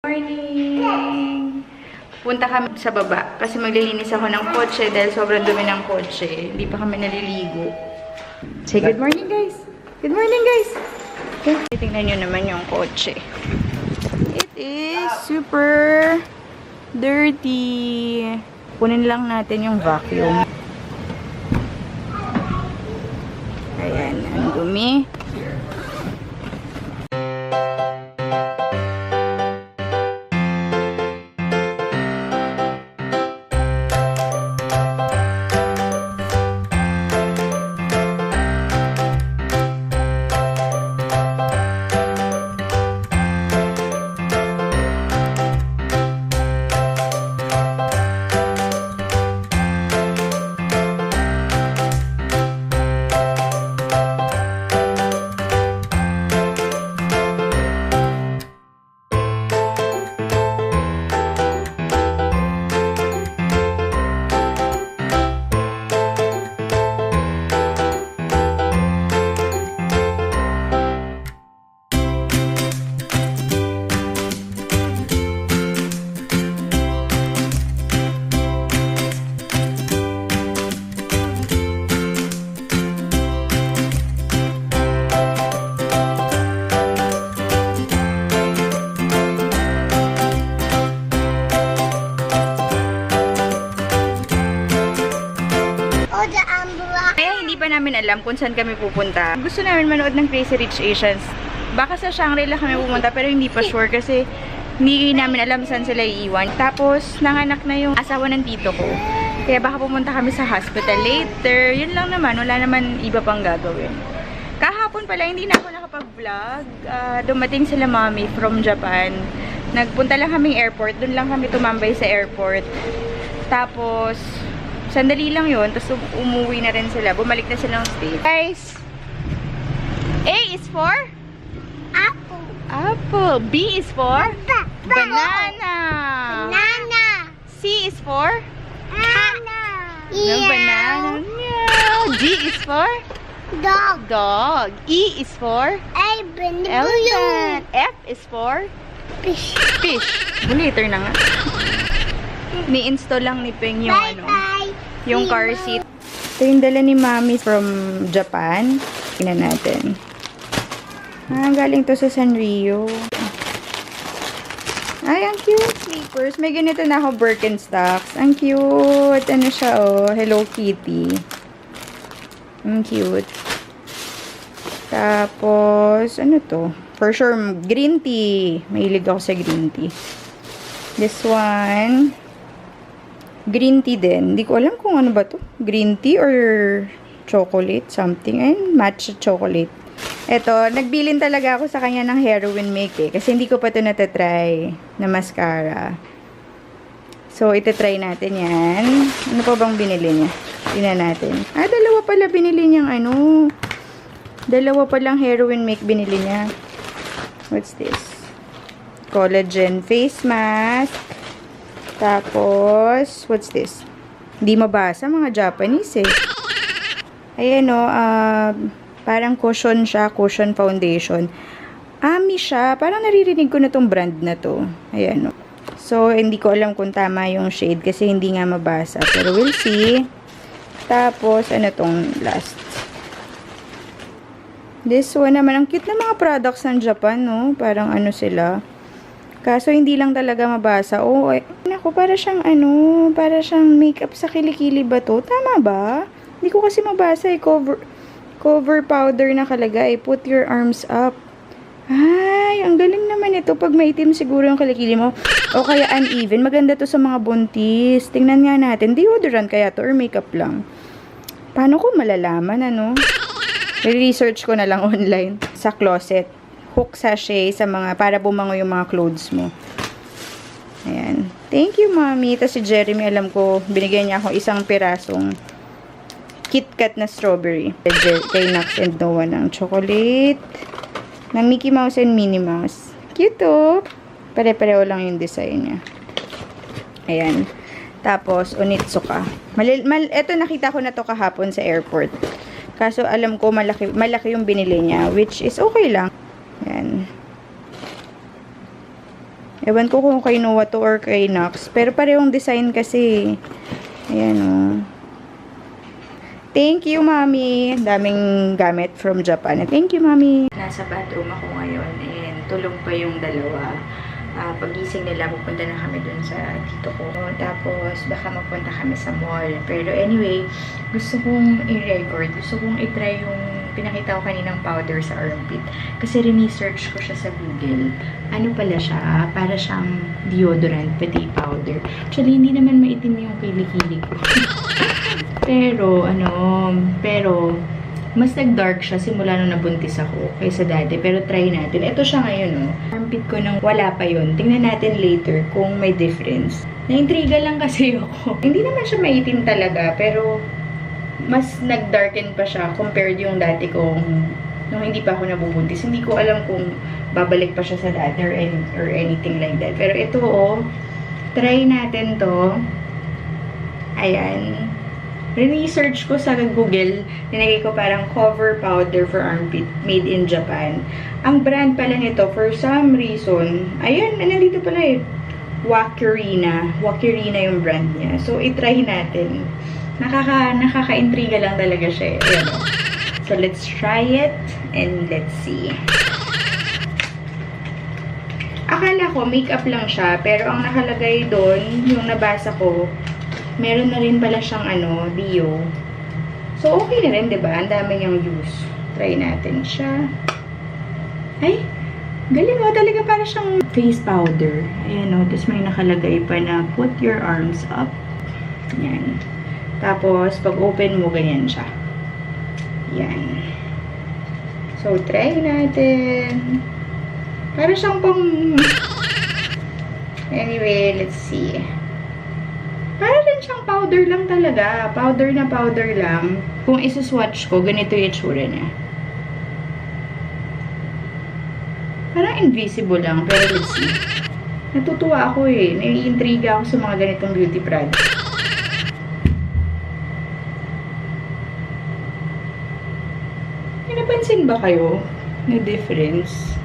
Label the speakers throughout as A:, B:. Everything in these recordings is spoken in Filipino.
A: Morning! Punta kami sa baba kasi maglilinis ako ng kotse dahil sobrang dumi ng kotse. Hindi pa kami naliligo. Say good morning, guys! Good morning, guys! Okay. Tingnan nyo naman yung kotse. It is super dirty. Kunin lang natin yung vacuum. Ayan, ang dumi. Kaya hindi pa namin alam kung saan kami pupunta. Gusto namin manood ng Crazy Rich Asians. Baka sa Shangri-La kami pupunta pero hindi pa sure kasi hindi namin alam saan sila iiwan. Tapos nanganak na yung asawa ng tito ko. Kaya baka pumunta kami sa hospital later. Yun lang naman. Wala naman iba pang gagawin. Kahapon pala hindi na ako nakapag-vlog. Dumating sila mommy from Japan. Nagpunta lang kaming airport. Doon lang kami tumambay sa airport. Tapos sandali lang yun, tapos umuwi na rin sila. Bumalik na silang state. Guys, A is for?
B: Apple.
A: Apple. B is for? Banana.
B: Banana.
A: C is for?
B: Banana.
A: No, banana. No. D is for?
B: Dog.
A: Dog. E is for?
B: Elephant.
A: F is for?
B: Fish.
A: Fish. Later na nga. Ni-install lang ni Peng yung
B: Bye-bye.
A: yung car seat. Ito yung dala ni Mami from Japan. Tingnan natin. Galing to sa Sanrio. Ay, ang cute. Sleepers. May ganito na ako Birkenstocks. Ang cute. Ano siya, oh. Hello Kitty. Ang cute. Tapos, ano to? For sure, green tea. Mahilig ako sa green tea. This one, green tea din. Hindi ko alam kung ano ba to. Green tea or chocolate, something. Ayun, matcha chocolate. Ito, nagbilin talaga ako sa kanya ng heroin make eh. Kasi hindi ko pa ito natatry na mascara. So, itatry natin yan. Ano pa bang binili niya? Tingnan natin. Dalawa pala binili niyang ano. Dalawa palang heroin make binili niya. What's this? Collagen face mask. Tapos, what's this? Hindi mabasa, mga Japanese eh. Ayan o, parang cushion siya, cushion foundation. Ami siya, parang naririnig ko na tong brand na to. Ayan o. So, hindi ko alam kung tama yung shade kasi hindi nga mabasa. Pero we'll see. Tapos, ano tong last? This one naman, ang cute na mga products ng Japan, no? Parang ano sila. Kaso, hindi lang talaga mabasa. Oh, naku, para siyang ano, para siyang makeup sa kilikili ba to? Tama ba? Hindi ko kasi mabasa eh. Cover powder na kalagay. Put your arms up. Ay, ang galing naman ito. Pag maitim siguro yung kilikili mo. O kaya uneven. Maganda to sa mga buntis. Tingnan nga natin. Deodorant kaya to or makeup lang. Paano ko malalaman, ano? I-research ko na lang online sa closet. Hook sachet sa mga, para bumango yung mga clothes mo. Ayan. Thank you, Mommy. Tapos si Jeremy, alam ko, binigyan niya ako isang pirasong KitKat na strawberry. Kay Nox and Noah ng chocolate. Ng Mickey Mouse and Minnie Mouse. Cute, oh. Pare-pareho lang yung design niya. Ayan. Tapos, Onitsuka. Ito, nakita ko na to kahapon sa airport. Kaso, alam ko, malaki yung binili niya. Which is okay lang. Ayan. Ewan ko kung kay Noah to or kay Nox. Pero parehong design kasi. Ayan o. Thank you, Mami. Daming gamit from Japan. Thank you, Mami. Nasa bathroom ako ngayon and tulog pa yung dalawa. Pagising nila, pupunta na kami dun sa tito ko. Tapos, baka magpunta kami sa mall. Pero anyway, gusto kong i-record. Gusto kong i-try yung pinakita ko kaninang powder sa armpit. Kasi rin-search ko siya sa Google. Ano pala siya? Para siyang deodorant, pati powder. Actually, hindi naman maitim yung kilikili ko. pero, mas nag-dark siya simula nung nabuntis ako kaysa dati. Pero try natin. Ito siya ngayon, oh. Armpit ko nang wala pa yun. Tingnan natin later kung may difference. Na-intriga lang kasi ako. Hindi naman siya maitim talaga, pero mas nag-darken pa siya compared yung dati kong nung hindi pa ako nabubuntis. Hindi ko alam kung babalik pa siya sa dati or anything like that. Pero ito, oh. Try natin to. Ayan. Research ko sa Google, nilagay ko parang cover powder for armpit made in Japan. Ang brand pala nito, for some reason, ayun, nandito pala eh. Wakirina. Wakirina yung brand niya. So, itry natin. Nakaka-intriga lang talaga siya eh. Ayan, oh. So, let's try it and let's see. Akala ko makeup lang siya, pero ang nakalagay doon, yung nabasa ko, meron na rin pala siyang deo. So, okay na rin, diba? Ang dami niyang use. Try natin siya. Ay, galing o. Talaga para siyang face powder. Ayan o. Tapos may nakalagay pa na put your arms up. Yan. Tapos, pag open mo, ganyan siya. Yan. So, try natin. Para siyang pang... Anyway, let's see. Para rin siyang powder lang talaga. Powder na powder lang. Kung isuswatch ko, ganito yung itsura niya. Parang invisible lang, pero let's see. Natutuwa ako eh. Naiintriga ako sa mga ganitong beauty products. May napansin ba kayo na difference?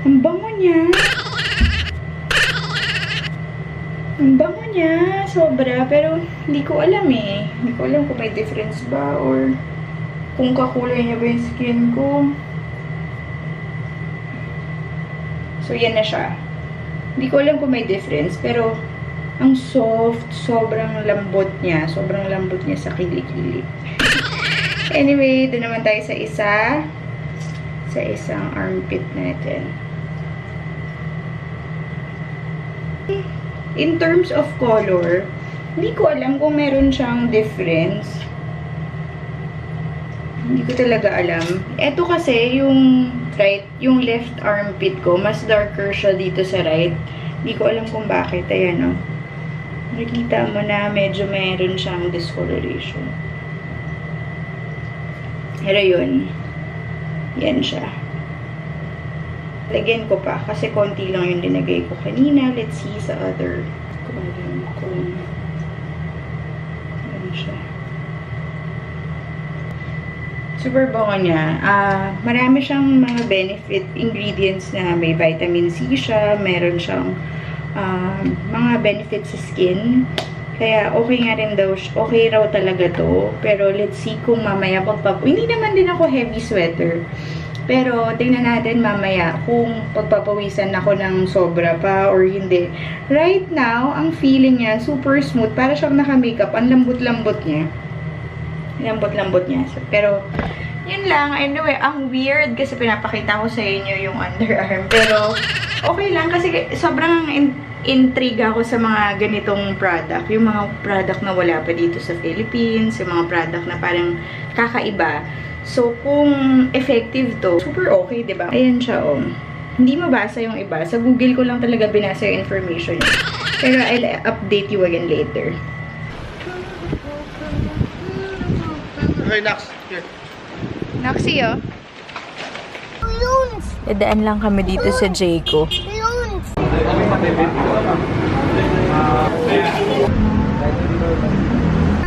A: Ang bango niya. Ang bango niya, sobra, pero hindi ko alam eh. Hindi ko alam kung may difference ba or kung kakulay niya ba yung skin ko. So, yan na siya. Hindi ko alam kung may difference, pero ang soft, sobrang lambot niya. Sobrang lambot niya sa kilikili. Anyway, doon naman tayo sa isang armpit natin. In terms of color, hindi ko alam kung meron siyang difference. Hindi ko talaga alam. Ito kasi, yung left armpit ko, mas darker siya dito sa right. Hindi ko alam kung bakit. Ayan, oh. Nakikita mo na medyo meron siyang discoloration. Pero yun. Yan siya. Lagyan ko pa. Kasi konti lang yung dinagay ko kanina. Let's see sa other. Kung yan siya. Super bango niya. Marami siyang mga benefit ingredients na may vitamin C siya. Meron siyang mga benefits sa skin. Kaya okay nga rin daw. Okay raw talaga to. Pero let's see kung mamaya hindi naman din ako heavy sweater. Pero, tingnan natin mamaya kung pagpapawisan ako ng sobra pa or hindi. Right now, ang feeling niya, super smooth. Para siyang naka-makeup. Ang lambot-lambot niya. Lambot-lambot niya. Pero, yun lang. Anyway, ang weird kasi pinapakita ko sa inyo yung underarm. Pero, okay lang kasi sobrang intriga ako sa mga ganitong product. Yung mga product na wala pa dito sa Philippines. Yung mga product na parang kakaiba. So, kung effective to, super okay, diba? Ayan siya, oh. Hindi mabasa yung iba. Sa Google ko lang talaga binasa yung information niya. Pero I'll update you again later.
C: Okay, Nox. Here.
A: Noxy, oh. Dadaan lang kami dito sa Jayco.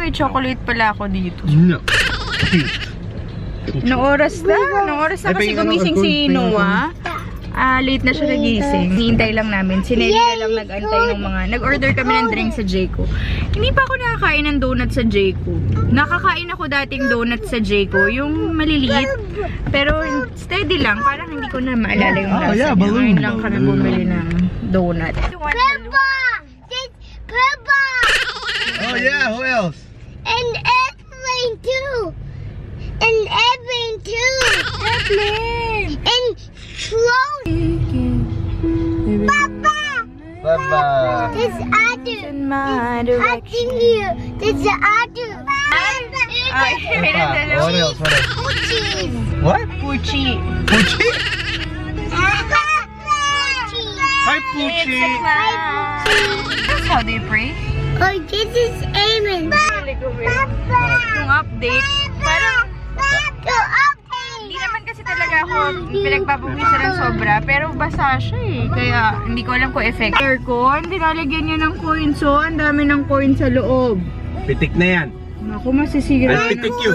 A: May chocolate pala ako dito.
C: No.
A: Noong oras na kasi gumising si Noah. Late na siya nagising. Hinihintay lang namin. Si Nelly na lang nag-antay ng mga... Nag-order kami ng drink sa Jayco. Hindi pa ako nakakain ng donut sa Jayco. Nakakain ako dating donut sa Jayco. Yung maliliit. Pero steady lang. Parang hindi ko na maalala yung lasa niya. Ngayon lang kami bumili ng donut.
B: Peppa! This Peppa!
C: Oh yeah, who else?
B: And airplane too! And airplane too!
A: Airplane!
B: And float! Papa!
C: Papa.
B: This other!
A: In my
B: I
A: direction.
B: think you! This the other!
A: Ay, may nandalo.
C: What else? What else?
B: Cheese!
C: What?
A: Puchi.
C: Puchi? Hi,
A: It's
C: Puchi.
A: a clown. That's how they pray.
B: Oh, this is Aaron. Papa!
A: Yung update, parang hindi naman kasi talaga ako pinagpapawisan ng sobra, pero basa siya eh. Kaya hindi ko alam kung effect. Aircon, dinalagyan niya ng coins, so ang dami ng coins sa loob.
C: Pitik na yan.
A: Naku, masisira.
C: I'll pitik you.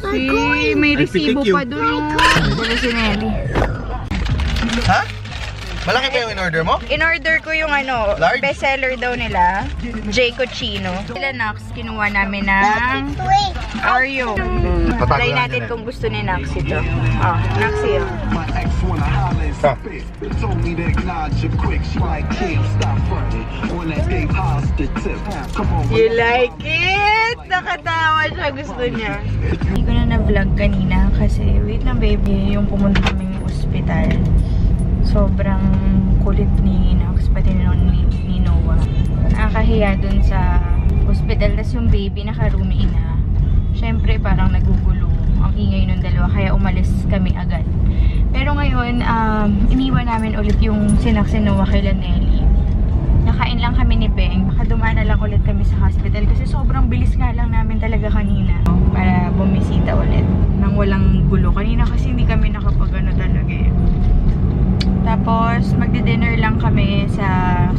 A: Si, may
C: I'll
A: resibo
C: pitik you.
A: pa dun. Dala si Nelly.
C: Ha? Malaki ba yung in-order mo?
A: In-order ko yung ano,
C: Large?
A: bestseller daw nila, Jade Chino. Sila Nax, kinuha namin ng
B: Wait.
A: Oreo.
C: Tatago
A: Try
C: lang
A: natin
C: yan.
A: kung gusto ni Nax ito. Oh, Nax yun.
D: My ex wanna holler and
C: Ah.
D: spit. Told me to acknowledge you quick. She like, Kim, stop running. On that big positive tip. Come on.
A: You like it? Nakatawa siya, gusto niya. Hindi ko na na-vlog kanina kasi, wait lang baby, yung pumunta kaming ospital. Sobrang kulit ni Nax, pati ni Noah. Nakakahiya dun sa hospital. Tapos yung baby, naka-roomie na. Siyempre, parang nagugulo ang ingay ng dalawa. Kaya umalis kami agad. Pero ngayon, iniwan namin ulit yung Nax and Noah kay Nelly. Nakain lang kami ni Beng. Baka dumaan na lang ulit kami sa hospital. Kasi sobrang bilis nga lang namin talaga kanina. Para bumisita ulit. Nang walang gulo. Kanina kasi hindi kami nakapag-ano talaga eh. Tapos, magdi-dinner lang kami sa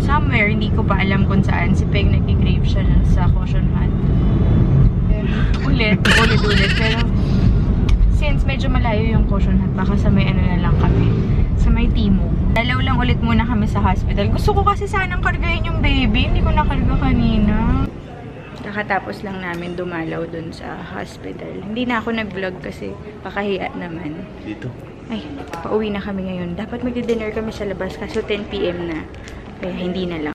A: somewhere. Hindi ko pa alam kung saan. Si Peng nag-grave siya sa caution hut. Ulit. Pero, since medyo malayo yung caution hut, baka sa may ano na lang kami. Sa may Timog. Dalaw lang ulit muna kami sa hospital. Gusto ko kasi sanang kargahin yung baby. Hindi ko nakarga kanina. Nakatapos lang namin dumalaw dun sa hospital. Hindi na ako nag-vlog kasi pakahiya naman.
C: Dito.
A: Ay, pauwi na kami ngayon. Dapat magdi-dinner kami sa labas kaso 10 PM na. Kaya hindi na lang.